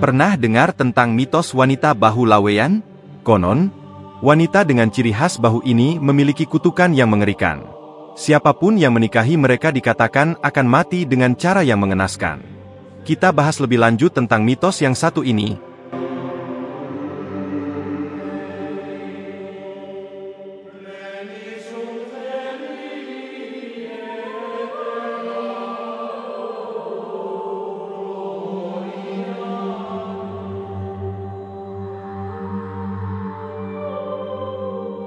Pernah dengar tentang mitos wanita bahu laweyan? Konon, wanita dengan ciri khas bahu ini memiliki kutukan yang mengerikan. Siapapun yang menikahi mereka dikatakan akan mati dengan cara yang mengenaskan. Kita bahas lebih lanjut tentang mitos yang satu ini.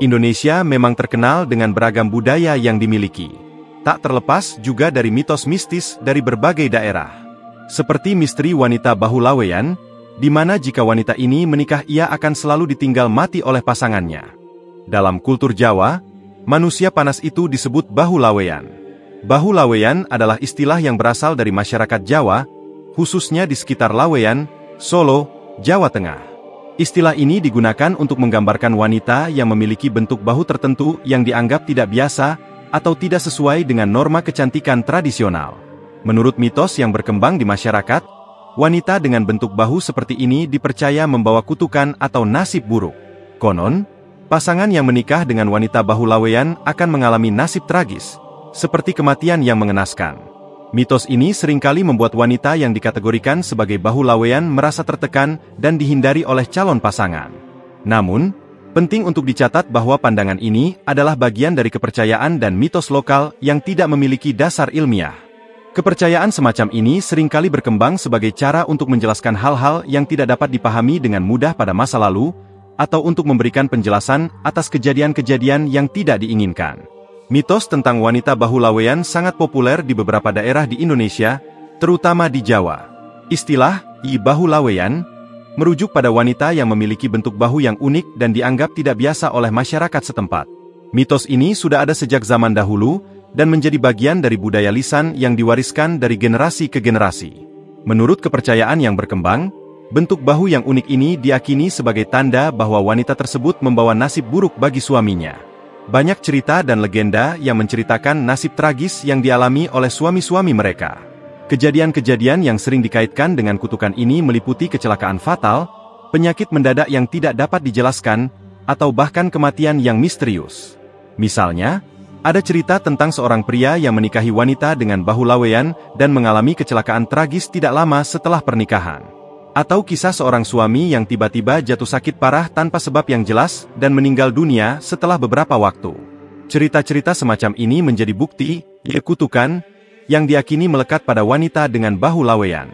Indonesia memang terkenal dengan beragam budaya yang dimiliki. Tak terlepas juga dari mitos mistis dari berbagai daerah. Seperti misteri wanita bahu laweyan, di mana jika wanita ini menikah ia akan selalu ditinggal mati oleh pasangannya. Dalam kultur Jawa, manusia panas itu disebut bahu laweyan. Bahu laweyan adalah istilah yang berasal dari masyarakat Jawa, khususnya di sekitar Laweyan, Solo, Jawa Tengah. Istilah ini digunakan untuk menggambarkan wanita yang memiliki bentuk bahu tertentu yang dianggap tidak biasa atau tidak sesuai dengan norma kecantikan tradisional. Menurut mitos yang berkembang di masyarakat, wanita dengan bentuk bahu seperti ini dipercaya membawa kutukan atau nasib buruk. Konon, pasangan yang menikah dengan wanita bahu laweyan akan mengalami nasib tragis, seperti kematian yang mengenaskan. Mitos ini seringkali membuat wanita yang dikategorikan sebagai bahu laweyan merasa tertekan dan dihindari oleh calon pasangan. Namun, penting untuk dicatat bahwa pandangan ini adalah bagian dari kepercayaan dan mitos lokal yang tidak memiliki dasar ilmiah. Kepercayaan semacam ini seringkali berkembang sebagai cara untuk menjelaskan hal-hal yang tidak dapat dipahami dengan mudah pada masa lalu, atau untuk memberikan penjelasan atas kejadian-kejadian yang tidak diinginkan. Mitos tentang wanita bahu laweyan sangat populer di beberapa daerah di Indonesia, terutama di Jawa. Istilah bahu laweyan merujuk pada wanita yang memiliki bentuk bahu yang unik dan dianggap tidak biasa oleh masyarakat setempat. Mitos ini sudah ada sejak zaman dahulu dan menjadi bagian dari budaya lisan yang diwariskan dari generasi ke generasi. Menurut kepercayaan yang berkembang, bentuk bahu yang unik ini diyakini sebagai tanda bahwa wanita tersebut membawa nasib buruk bagi suaminya. Banyak cerita dan legenda yang menceritakan nasib tragis yang dialami oleh suami-suami mereka. Kejadian-kejadian yang sering dikaitkan dengan kutukan ini meliputi kecelakaan fatal, penyakit mendadak yang tidak dapat dijelaskan, atau bahkan kematian yang misterius. Misalnya, ada cerita tentang seorang pria yang menikahi wanita dengan bahu laweyan dan mengalami kecelakaan tragis tidak lama setelah pernikahan. Atau kisah seorang suami yang tiba-tiba jatuh sakit parah tanpa sebab yang jelas dan meninggal dunia setelah beberapa waktu. Cerita-cerita semacam ini menjadi bukti, kutukan, yang diyakini melekat pada wanita dengan bahu laweyan.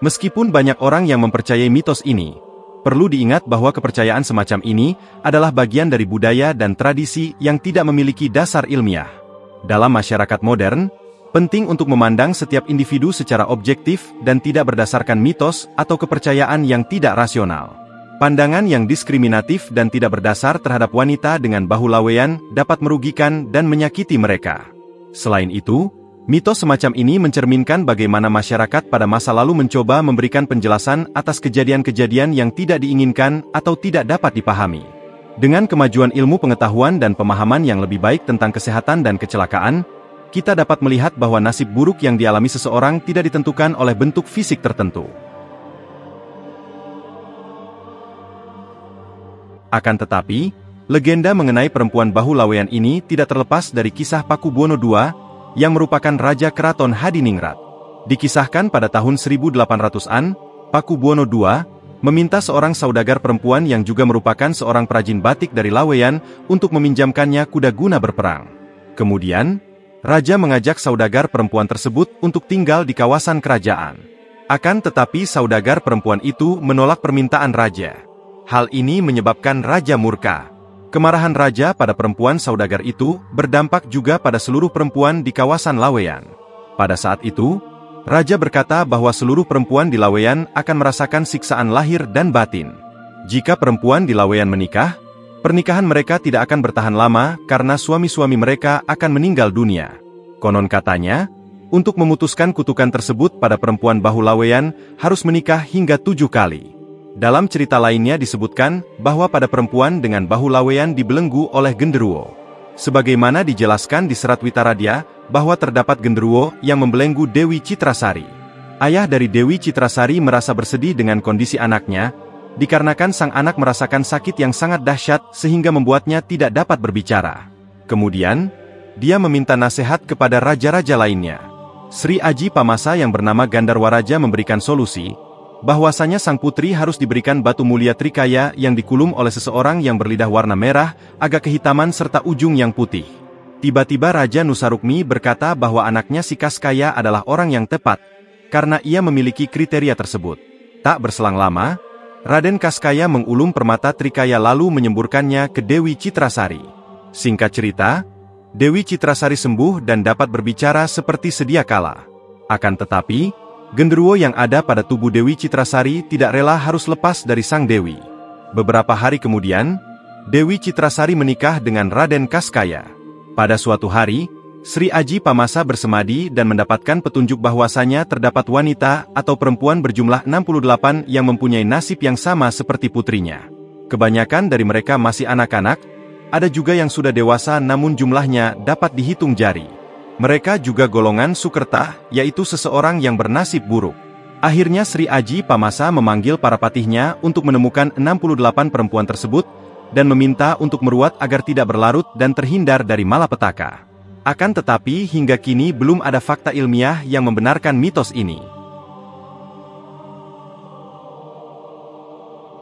Meskipun banyak orang yang mempercayai mitos ini, perlu diingat bahwa kepercayaan semacam ini adalah bagian dari budaya dan tradisi yang tidak memiliki dasar ilmiah. Dalam masyarakat modern, penting untuk memandang setiap individu secara objektif dan tidak berdasarkan mitos atau kepercayaan yang tidak rasional. Pandangan yang diskriminatif dan tidak berdasar terhadap wanita dengan bahu laweyan dapat merugikan dan menyakiti mereka. Selain itu, mitos semacam ini mencerminkan bagaimana masyarakat pada masa lalu mencoba memberikan penjelasan atas kejadian-kejadian yang tidak diinginkan atau tidak dapat dipahami. Dengan kemajuan ilmu pengetahuan dan pemahaman yang lebih baik tentang kesehatan dan kecelakaan, kita dapat melihat bahwa nasib buruk yang dialami seseorang tidak ditentukan oleh bentuk fisik tertentu. Akan tetapi, legenda mengenai perempuan bahu laweyan ini tidak terlepas dari kisah Pakubuwono II, yang merupakan Raja Keraton Hadiningrat. Dikisahkan pada tahun 1800-an, Pakubuwono II meminta seorang saudagar perempuan yang juga merupakan seorang perajin batik dari Laweyan untuk meminjamkannya kuda guna berperang. Kemudian, Raja mengajak saudagar perempuan tersebut untuk tinggal di kawasan kerajaan. Akan tetapi saudagar perempuan itu menolak permintaan Raja. Hal ini menyebabkan Raja murka. Kemarahan Raja pada perempuan saudagar itu berdampak juga pada seluruh perempuan di kawasan Laweyan. Pada saat itu, Raja berkata bahwa seluruh perempuan di Laweyan akan merasakan siksaan lahir dan batin. Jika perempuan di Laweyan menikah, pernikahan mereka tidak akan bertahan lama karena suami-suami mereka akan meninggal dunia. Konon katanya, untuk memutuskan kutukan tersebut pada perempuan bahu laweyan harus menikah hingga 7 kali. Dalam cerita lainnya disebutkan bahwa pada perempuan dengan bahu laweyan dibelenggu oleh genderuwo. Sebagaimana dijelaskan di Serat Witaradya, bahwa terdapat genderuwo yang membelenggu Dewi Citrasari. Ayah dari Dewi Citrasari merasa bersedih dengan kondisi anaknya, dikarenakan sang anak merasakan sakit yang sangat dahsyat sehingga membuatnya tidak dapat berbicara. Kemudian, dia meminta nasihat kepada raja-raja lainnya. Sri Aji Pamasa yang bernama Gandarwaraja memberikan solusi, bahwasanya sang putri harus diberikan batu mulia Trikaya yang dikulum oleh seseorang yang berlidah warna merah, agak kehitaman serta ujung yang putih. Tiba-tiba Raja Nusarukmi berkata bahwa anaknya si Kaskaya adalah orang yang tepat, karena ia memiliki kriteria tersebut. Tak berselang lama, Raden Kaskaya mengulum permata Trikaya lalu menyemburkannya ke Dewi Citrasari. Singkat cerita, Dewi Citrasari sembuh dan dapat berbicara seperti sedia kala. Akan tetapi, genderuwo yang ada pada tubuh Dewi Citrasari tidak rela harus lepas dari sang Dewi. Beberapa hari kemudian, Dewi Citrasari menikah dengan Raden Kaskaya. Pada suatu hari, Sri Aji Pamasa bersemadi dan mendapatkan petunjuk bahwasanya terdapat wanita atau perempuan berjumlah 68 yang mempunyai nasib yang sama seperti putrinya. Kebanyakan dari mereka masih anak-anak, ada juga yang sudah dewasa namun jumlahnya dapat dihitung jari. Mereka juga golongan Sukerta, yaitu seseorang yang bernasib buruk. Akhirnya Sri Aji Pamasa memanggil para patihnya untuk menemukan 68 perempuan tersebut, dan meminta untuk meruat agar tidak berlarut dan terhindar dari malapetaka. Akan tetapi hingga kini belum ada fakta ilmiah yang membenarkan mitos ini.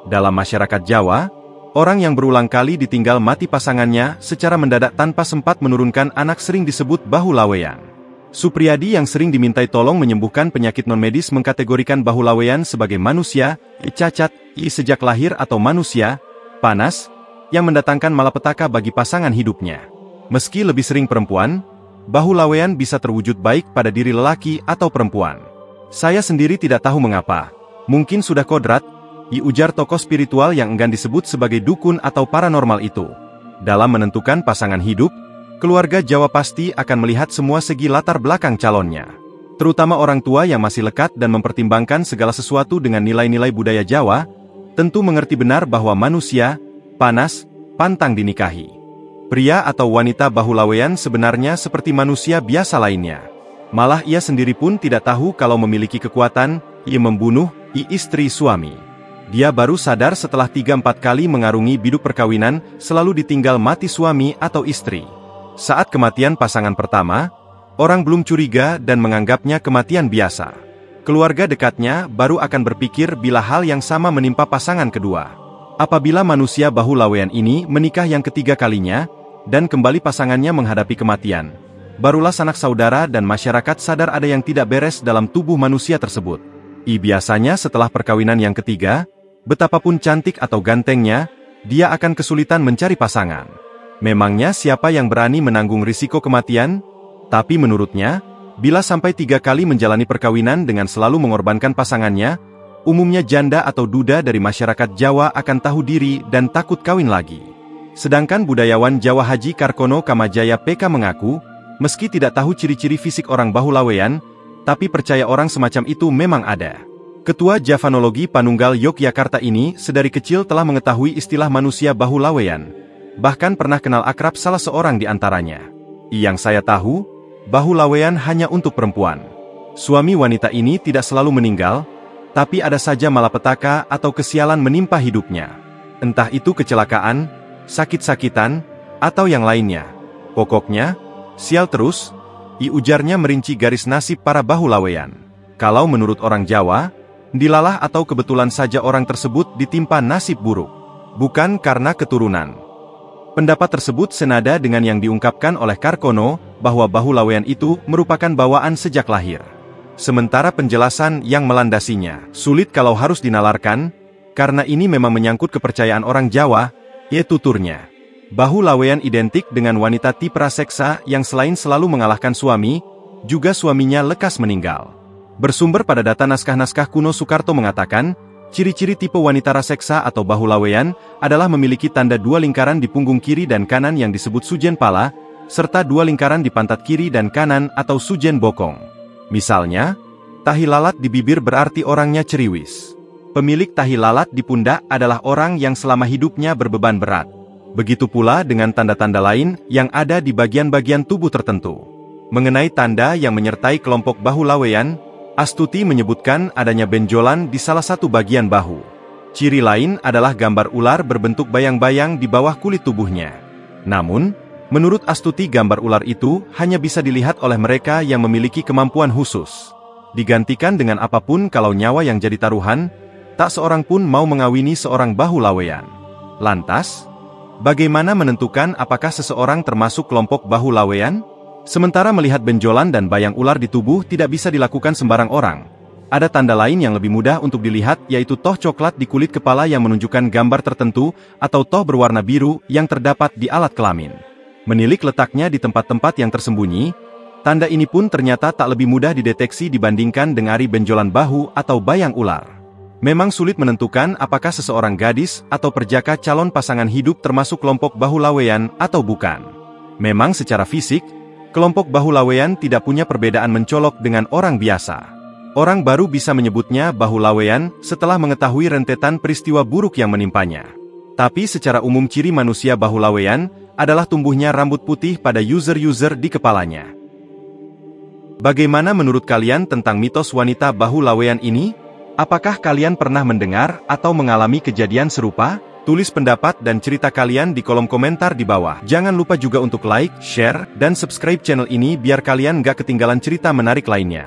Dalam masyarakat Jawa, orang yang berulang kali ditinggal mati pasangannya secara mendadak tanpa sempat menurunkan anak sering disebut Bahulaweyan. Supriyadi yang sering dimintai tolong menyembuhkan penyakit non-medis mengkategorikan Bahulaweyan sebagai manusia, cacat, sejak lahir atau manusia, panas, yang mendatangkan malapetaka bagi pasangan hidupnya. Meski lebih sering perempuan, Bahulaweyan bisa terwujud baik pada diri lelaki atau perempuan. Saya sendiri tidak tahu mengapa. Mungkin sudah kodrat, ujar tokoh spiritual yang enggan disebut sebagai dukun atau paranormal itu. Dalam menentukan pasangan hidup, keluarga Jawa pasti akan melihat semua segi latar belakang calonnya. Terutama orang tua yang masih lekat dan mempertimbangkan segala sesuatu dengan nilai-nilai budaya Jawa, tentu mengerti benar bahwa manusia, panas, pantang dinikahi. Pria atau wanita Bahulaweyan sebenarnya seperti manusia biasa lainnya. Malah ia sendiri pun tidak tahu kalau memiliki kekuatan, membunuh, istri suami. Dia baru sadar setelah 3-4 kali mengarungi biduk perkawinan, selalu ditinggal mati suami atau istri. Saat kematian pasangan pertama, orang belum curiga dan menganggapnya kematian biasa. Keluarga dekatnya baru akan berpikir bila hal yang sama menimpa pasangan kedua. Apabila manusia Bahulaweyan ini menikah yang ketiga kalinya, dan kembali pasangannya menghadapi kematian, barulah sanak saudara dan masyarakat sadar ada yang tidak beres dalam tubuh manusia tersebut. Biasanya setelah perkawinan yang ketiga, betapapun cantik atau gantengnya, dia akan kesulitan mencari pasangan. Memangnya siapa yang berani menanggung risiko kematian? Tapi menurutnya, bila sampai 3 kali menjalani perkawinan dengan selalu mengorbankan pasangannya, umumnya janda atau duda dari masyarakat Jawa akan tahu diri dan takut kawin lagi. Sedangkan budayawan Jawa Haji Karkono Kamajaya PK mengaku, meski tidak tahu ciri-ciri fisik orang Bahulaweyan, tapi percaya orang semacam itu memang ada. Ketua Javanologi Panunggal Yogyakarta ini sedari kecil telah mengetahui istilah manusia Bahulaweyan, bahkan pernah kenal akrab salah seorang di antaranya. Yang saya tahu, Bahulaweyan hanya untuk perempuan. Suami wanita ini tidak selalu meninggal, tapi ada saja malapetaka atau kesialan menimpa hidupnya. Entah itu kecelakaan, sakit-sakitan, atau yang lainnya. Pokoknya, sial terus, ujarnya merinci garis nasib para Bahulaweyan. Kalau menurut orang Jawa, dilalah atau kebetulan saja orang tersebut ditimpa nasib buruk, bukan karena keturunan. Pendapat tersebut senada dengan yang diungkapkan oleh Karkono, bahwa Bahulaweyan itu merupakan bawaan sejak lahir. Sementara penjelasan yang melandasinya sulit kalau harus dinalarkan, karena ini memang menyangkut kepercayaan orang Jawa, tuturnya. Bahulaweyan identik dengan wanita tipe raseksa yang selain selalu mengalahkan suami, juga suaminya lekas meninggal. Bersumber pada data naskah-naskah kuno Soekarto mengatakan, ciri-ciri tipe wanita raseksa atau Bahulaweyan adalah memiliki tanda 2 lingkaran di punggung kiri dan kanan yang disebut sujen pala, serta 2 lingkaran di pantat kiri dan kanan atau sujen bokong. Misalnya, tahi lalat di bibir berarti orangnya ceriwis. Pemilik tahi lalat di pundak adalah orang yang selama hidupnya berbeban berat. Begitu pula dengan tanda-tanda lain yang ada di bagian-bagian tubuh tertentu. Mengenai tanda yang menyertai kelompok Bahulaweyan, Astuti menyebutkan adanya benjolan di salah satu bagian bahu. Ciri lain adalah gambar ular berbentuk bayang-bayang di bawah kulit tubuhnya. Namun, menurut Astuti gambar ular itu hanya bisa dilihat oleh mereka yang memiliki kemampuan khusus. Digantikan dengan apapun kalau nyawa yang jadi taruhan, tak seorang pun mau mengawini seorang bahu laweyan. Lantas, bagaimana menentukan apakah seseorang termasuk kelompok bahu laweyan? Sementara melihat benjolan dan bayang ular di tubuh tidak bisa dilakukan sembarang orang. Ada tanda lain yang lebih mudah untuk dilihat, yaitu toh coklat di kulit kepala yang menunjukkan gambar tertentu, atau toh berwarna biru yang terdapat di alat kelamin. Menilik letaknya di tempat-tempat yang tersembunyi, tanda ini pun ternyata tak lebih mudah dideteksi dibandingkan dengan benjolan bahu atau bayang ular. Memang sulit menentukan apakah seseorang gadis atau perjaka calon pasangan hidup termasuk kelompok bahu laweyan atau bukan. Memang secara fisik, kelompok bahu laweyan tidak punya perbedaan mencolok dengan orang biasa. Orang baru bisa menyebutnya bahu laweyan setelah mengetahui rentetan peristiwa buruk yang menimpanya. Tapi secara umum ciri manusia bahu laweyan adalah tumbuhnya rambut putih pada user-user di kepalanya. Bagaimana menurut kalian tentang mitos wanita bahu laweyan ini? Apakah kalian pernah mendengar atau mengalami kejadian serupa? Tulis pendapat dan cerita kalian di kolom komentar di bawah. Jangan lupa juga untuk like, share, dan subscribe channel ini biar kalian gak ketinggalan cerita menarik lainnya.